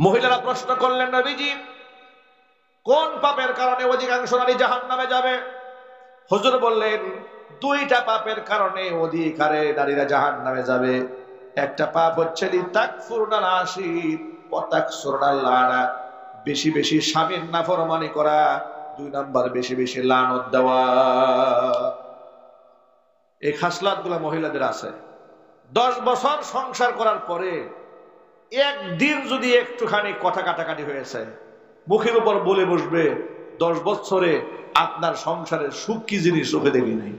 মহিলারা প্রশ্ন করলেন, নবীজি কোন পাপের কারণে অধিকাংশ নারী জাহান্নামে যাবে? হুজুর বললেন, দুইটা পাপের কারণে অধিকারে নারীরা জাহান্নামে যাবে। একটা পাপ হচ্ছে লিতাকফুরনাল আশির ওয়া তাকসুরনাল লানা, বেশি বেশি স্বামীর নাফরমানি করা। দুই নাম্বার, বেশি বেশি লানত দেওয়া। এই খাসলাতগুলো মহিলাদের আছে। 10 বছর সংসার করার পরে একদিন যদি একটুখানি কথা কাটাকাটি হয়েছে, মুখের উপর বলে বসবে 10 বছরে আপনার সংসারের সুখ কি জিনিস চোখে দেখি নাই।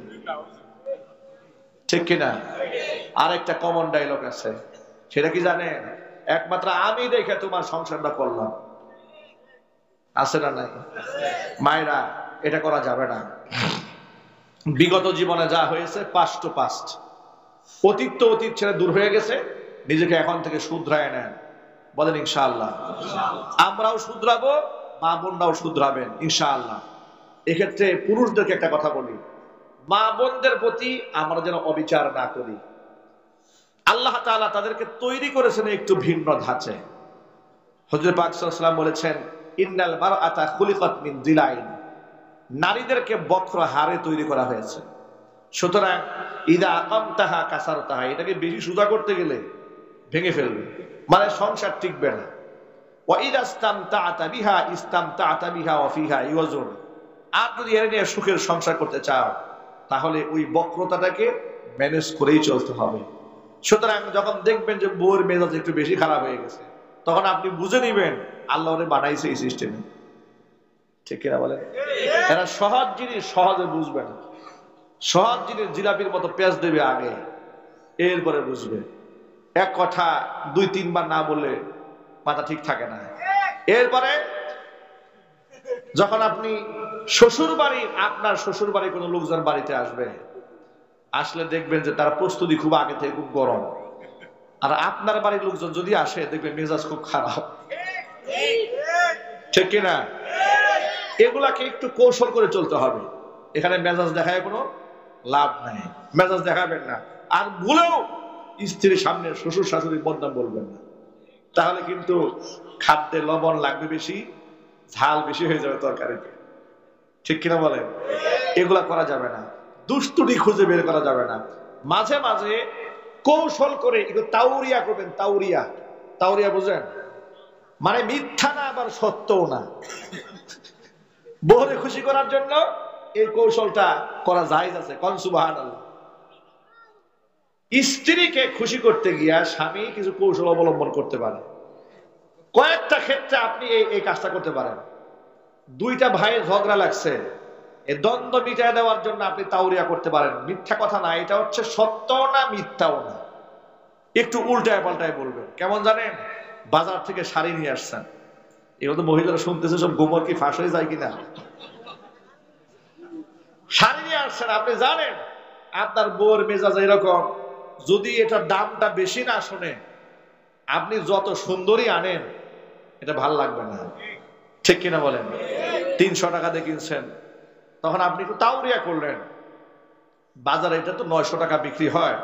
ঠিক কিনা? আরেকটা কমন ডায়লগ আছে, সেটা কি জানেন? একমাত্র আমি দেখে তোমার সংসারটা করলাম। আছে না নাই? মায়েরা, এটা করা যাবে না। বিগত জীবনে যা হয়েছে পাস্ট টু পাস্ট, অতীত তো অতীত ছেড়ে দূর হয়ে গেছে। নিজেকে এখন থেকে শুধরায় নেন, বলেন ইনশাআল্লাহ। আমরাও শুধরাবো, মা বোনরাও শুধরাবেন ইনশাআল্লাহ। এক্ষেত্রে পুরুষদেরকে একটা কথা বলি, মা বোনদের প্রতি আমরা যেন অবিচার না করি। আল্লাহ তাআলা তাদেরকে তৈরি করেছেন একটু ভিন্ন ধাঁচে। হযরত পাক সাল্লাল্লাহু আলাইহি ওয়াসাল্লাম বলেছেন, ইন্নাল মারআতা খুলিকাত মিন দিলাইন, নারীদেরকে বক্র হাড়ে তৈরি করা হয়েছে। সুতরাং ইদা আকামতাহা কাসারতাহা, এটাকে বেশি সোজা করতে গেলে ভেঙে ফেলবে, মানে সংসার টিকবে না। ওয়া ইদা ইসতামতাআতা বিহা ইসতামতাআতা বিহা ওয়া ফিহা ইওয়াজুন, আর যদি এর নিয়ে সুখের সংসার করতে চাও তাহলে ওই বক্রতাটাকে ম্যানেজ করেই চলতে হবে। সুতরাং যখন দেখবেন যে বউয়ের মেজাজ একটু বেশি খারাপ হয়ে গেছে, তখন আপনি বুঝে নিবেন আল্লাহ ওরে বানাইছে এই সিস্টেমে। ঠিক কিনা বলেন? এরা সহজ জিনিস সহজে বুঝবে না। সহজ জিনিস জিলাপির মতো পেঁয়াজ দেবে আগে, এরপরে বুঝবে। এক কথা 2-3 বার না বললে মাথা ঠিক থাকে না। এরপরে যখন আপনি শ্বশুর বাড়ি, আপনার শ্বশুর বাড়ি কোনো লোকজন বাড়িতে আসবে, আসলে দেখবেন যে তার প্রস্তুতি খুব আগে থেকে খুব গরম। আর আপনার বাড়ির লোকজন যদি আসে, দেখবেন মেজাজ খুব খারাপ। ঠিক কিনা? এগুলাকে একটু কৌশল করে চলতে হবে। এখানে মেজাজ দেখায় কোনো লাভ নাই, মেজাজ দেখাবেন না। আর ভুলেও স্ত্রীর সামনে শ্বশুর শাশুড়ির বদনাম বলবেন না, তাহলে কিন্তু খাদ্যে লবণ লাগবে বেশি, ঝাল বেশি হয়ে যাবে তরকারিতে। ঠিক কিনা বলেন? এগুলা করা যাবে না, দুষ্টুটি খুঁজে বের করা যাবে না। মাঝে মাঝে কৌশল করে একটু তাউরিয়া করবেন। তাউরিয়া, তাউরিয়া বুঝেন? মানে মিথ্যা না আবার সত্যও না, বউরে খুশি করার জন্য এই কৌশলটা করা জায়েজ আছে। কোন সুবহানাল্লাহ। স্ত্রীকে খুশি করতে গিয়া স্বামী কিছু কৌশল অবলম্বন করতে পারে। কয়েকটা ক্ষেত্রে আপনি এই কাজটা করতে পারেন। দুইটা ভাইয়ের ঝগড়া লাগছে, এই দ্বন্দ্ব মিটায় দেওয়ার জন্য আপনি তাউরিয়া করতে পারেন। মিথ্যা কথা না, এটা হচ্ছে সত্য না মিথ্যাও না, একটু উল্টায় পাল্টায় বলবেন। কেমন জানেন? বাজার থেকে শাড়ি নিয়ে আসছেন, এগুলো তো মহিলারা শুনতেছে, সব গোমর কি ফাঁস হয়ে যায় কিনা। শাড়ি নিয়ে আসছেন, আপনি জানেন আপনার বউর মেজাজ এরকম, যদি এটার দামটা বেশি না শোনে, আপনি যত সুন্দরী আনেন এটা ভাল লাগবে না। ঠিক কিনা বলেন? 300 টাকা দিয়ে কিনছেন, তখন আপনি একটু তাউরিয়া করলেন, বাজারে এটা তো 900 টাকা বিক্রি হয়,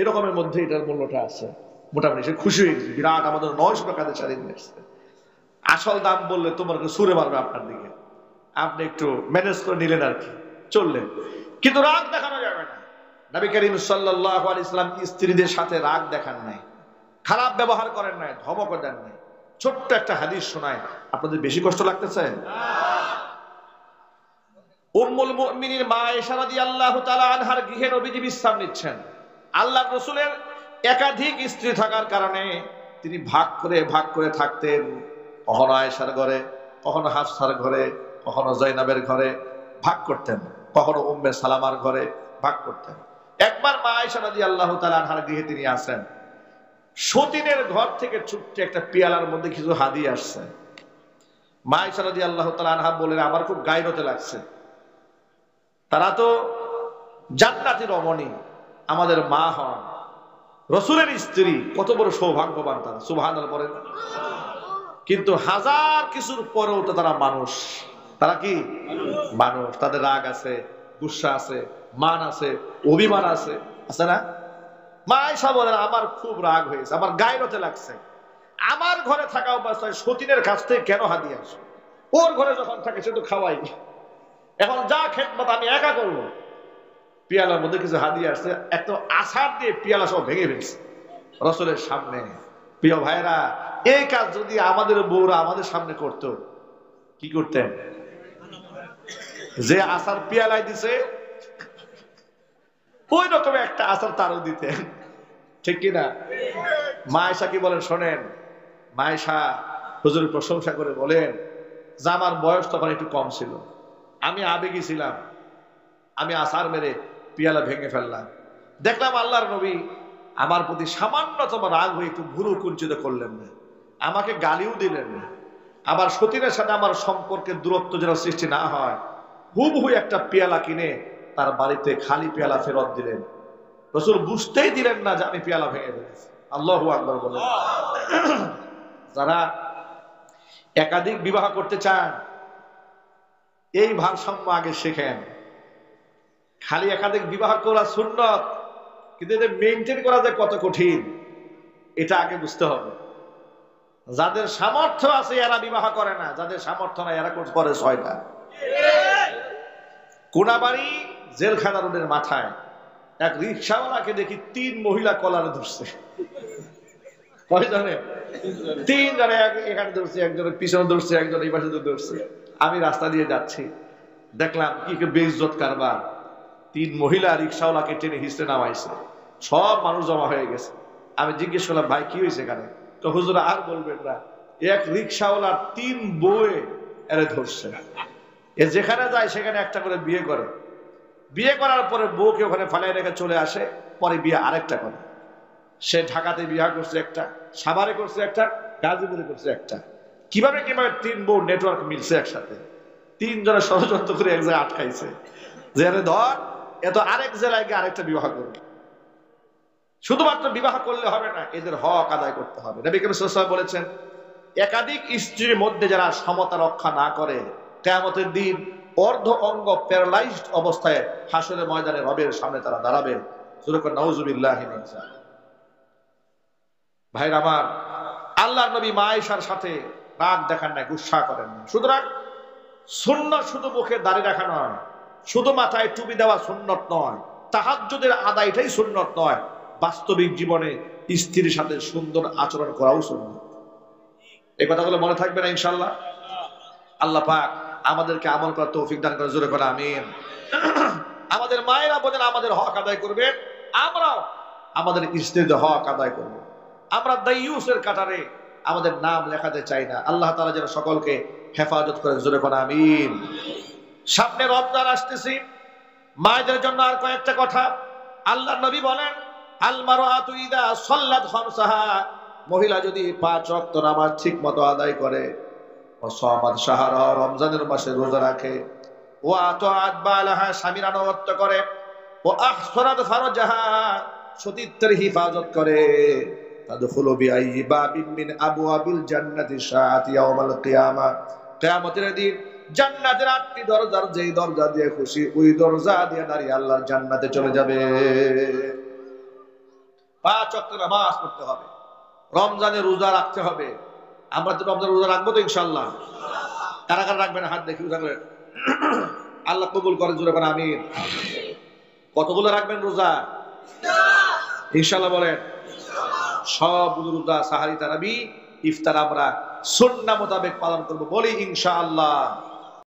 এরকমের মধ্যে এটার মূল্যটা আছে। মোটামুটি সে খুশি হয়ে গেছে, বিরাট আমাদের 900 টাকা দিয়ে শাড়ি নিয়ে আসছে। আসল দাম বললে তোমার সুরে মারবে আপনার দিকে, আপনি একটু ম্যানেজ করে নিলেন আর কি, চললেন। কিন্তু রাগ দেখানো যাবে না। নবী করিম সাল্লাল্লাহু আলাইহি ওয়াসাল্লাম স্ত্রীদের সাথে রাগ দেখান নাই, খারাপ ব্যবহার করেন নাই, ধমকও দেন নাই। ছোট্ট একটা হাদিস শোনায়, আপনাদের বেশি কষ্ট লাগতেছে? উম্মুল মুমিনিন মা আয়েশা রাদিয়াল্লাহু তাআলা আনহার গৃহে নবীজি বিশ্রাম নিচ্ছেন। আল্লাহর রাসূলের একাধিক স্ত্রী থাকার কারণে তিনি ভাগ করে থাকতেন। কখনো আয়েশার ঘরে, কখনো হাফসার ঘরে, কখনো জয়নাবের ঘরে ভাগ করতেন, কখনো উম্মে সালামার ঘরে ভাগ করতেন। একবার মা আয়েশা রাদিয়াল্লাহু তাআলা আনহার গৃহে তিনি আসেন, সতীনের ঘর থেকে ছোট্ট একটা পেয়ালার মধ্যে কিছু হাদিয়া আসছে। মা আয়েশা রাদিয়াল্লাহু তাআলা আনহা বলেন, আমার খুব গায়রতে লাগছে, তারা তো জান্নাতি রমণী, আমাদের মা হন, রাসূলের স্ত্রী, কত বড় সৌভাগ্যবান তারা, সুবহানাল্লাহ বলেন। কিন্তু হাজার কিছুর পরেও তো তারা মানুষ। তারা কি মানুষ? তাদের রাগ আছে, গুসা আছে, মান আছে, অভিমান আছে, আছে না? মা আয়েশা বলেন, আমার খুব রাগ হয়েছে, আমার গায়রতে লাগছে। আমার ঘরে থাকা অবস্থায় সতীনের কাছ থেকে কেন হাদিয়া আসে? ওর ঘরে যখন থাকে সে তো খাওয়াই, এখন যা খেদমত আমি একা করবো। পিয়ালার মধ্যে কিছু হাদিয়া আসছে, একটা আছাড় দিয়ে পিয়ালা সব ভেঙে ফেলছে রাসূলের সামনে। প্রিয় ভাইরা, এই কাজ যদি আমাদের বউরা আমাদের সামনে করত, কি করতেন? যে আছাড় পিয়ালায় দিছে ওই রকমের একটা আছাড় তারও দিতেন, ঠিক কিনা? মা আয়েশা কি বলেন শোনেন, মা আয়েশা হুজুরের প্রশংসা করে বলেন যে আমার বয়স তখন একটু কম ছিল, আমি আবেগী ছিলাম, আমি আছাড় মেরে পিয়ালা ভেঙে ফেললাম। দেখলাম আল্লাহর নবী আমার প্রতি সামান্যতম রাগ হয়ে একটু ভুরু কুঞ্চিত করলেন না, আমাকে গালিও দিলেন না, আবার সতীনের সাথে আমার সম্পর্কের দূরত্ব যেন সৃষ্টি না হয়, হুবহু একটা পেয়ালা কিনে তার বাড়িতে খালি পেয়ালা ফেরত দিলেন। রাসূল বুঝতেই দিলেন না যে আমি পেয়ালা ভেঙে ফেলেছি। আল্লাহু আকবার বলেন। যারা একাধিক বিবাহ করতে চান এই ভারসাম্য আগে শেখেন। খালি একাধিক বিবাহ করা সুন্নত, কিন্তু এটা মেনটেন করা যায় কত কঠিন এটা আগে বুঝতে হবে। যাদের সামর্থ্য আছে এরা বিবাহ করে না, যাদের সামর্থ্য নাই এরা করে 6টা। কোনাবাড়ি জেলখানা রোডের মাথায় এক রিক্সাওয়ালাকে দেখি 3 মহিলা কলারে ধরছে। কয় জানে? 3 জনে, এখানে ধরছে, একজনের পিছনে ধরছে, একজন এই পাশে ধরছে। আমি রাস্তা দিয়ে যাচ্ছি, দেখলাম কি বেইজ্জত কারবার। 3 মহিলা রিক্সাওয়ালাকে টেনে হিস্টে নামাইছে, সব মানুষ জমা হয়ে গেছে। আমি জিজ্ঞেস করলাম ভাই কি হয়েছে এখানে? তো হুজুর আর বলবেন না, এক রিক্সাওয়ালার 3 বউয়ে এরে ধরছে। এ যেখানে যায় সেখানে একটা করে বিয়ে করে, বিয়ে করার পরে বউকে ওখানে ফালাই রেখে চলে আসে, পরে বিয়ে আরেকটা করে। সে ঢাকাতে বিয়ে করছে একটা, সাভারে করছে একটা, গাজীপুরে করছে একটা। কিভাবে কিভাবে 3 বউ নেটওয়ার্ক মিলছে একসাথে, 3 জনের ষড়যন্ত্র করে এক জায়গায় আটকাইছে যে ধর এত আরেক জেলায় গিয়ে আরেকটা বিবাহ করবে। শুধুমাত্র বিবাহ করলে হবে না, এদের হক আদায় করতে হবে। নবী করিম সাল্লাল্লাহু আলাইহি ওয়াসাল্লাম বলেছেন একাধিক স্ত্রীর মধ্যে যারা সমতা রক্ষা না করে কিয়ামতের দিন অর্ধ অঙ্গ প্যারালাইজড অবস্থায় হাসরের ময়দানে রবের সামনে তারা দাঁড়াবে। সুবহানাল্লাহ, নাউযুবিল্লাহি মিন যালিক। ভাইরা আমার, আল্লাহর নবী মা আয়েশার সাথে রাগ দেখান না, গুসা করেন না। সুতরাং সুন্নাত শুধু মুখে দাঁড়িয়ে রাখা নয়, শুধু মাথায় টুপি দেওয়া সুন্নত নয়, তাহাজ্জুদের আদায়টাই সুন্নত নয়, বাস্তবিক জীবনে স্ত্রীর সাথে সুন্দর আচরণ করাও সুন্নত। এই কথাগুলো মনে থাকবে না ইনশাআল্লাহ? আল্লাহ পাক আমাদেরকে আমল করার তৌফিক দান করে, জোরে করে আমিন। আমাদের মায়েরা বলেন আমাদের হক আদায় করবেন, আমরাও আমাদের স্ত্রীদের হক আদায় করব। আমরা দাইয়ুসের কাতারে আমাদের নাম লেখাতে চাই না। আল্লাহ তাআলা যেন সকলকে হেফাজত করেন, জোরে করে আমিন। সামনে রমজান আসতেছি, মায়েদের জন্য আর কয়েকটা কথা। আল্লাহর নবী বলেন আল মারআতু ইযা সাল্লাত খামসাহা, মহিলা যদি 5 ওয়াক্ত নামাজ ঠিকমতো আদায় করে, ও সামাত শাহরা, রমজানের মাসে রোজা রাখে, ও আতাআত বালাহা, স্বামীর আনুগত্য করে, ও আহসানাত ফারজাহা, সতীত্বের হিফাজত করে, তাদখুলু বিআইয়ি বাবিন মিন আবওয়াবিল জান্নাতি শাআতি ইয়াউমাল কিয়ামা, কিয়ামতের দিন জান্নাতের 8টি দরজার যেই দরজা দিয়ে খুশি ওই দরজা দিয়ে দাঁড়িয়ে আল্লাহর জান্নাতে চলে যাবে। 5 ওয়াক্ত নামাজ পড়তে হবে, রমজানে রোজা রাখতে হবে। আমরা তো রমজান রোজা রাখবো তো ইনশাআল্লাহ? কারা কারা রাখবেন হাত দেখি উঠা করে। আল্লাহ কবুল করেন, জোরে করে আমিন। কতগুলো রাখবেন রোজা ইনশাআল্লাহ? বলেন সব রোজা, সাহারি, তারাবি, ইফতার আমরা সুন্নাহ মোতাবেক পালন করব, বলি ইনশাআল্লাহ।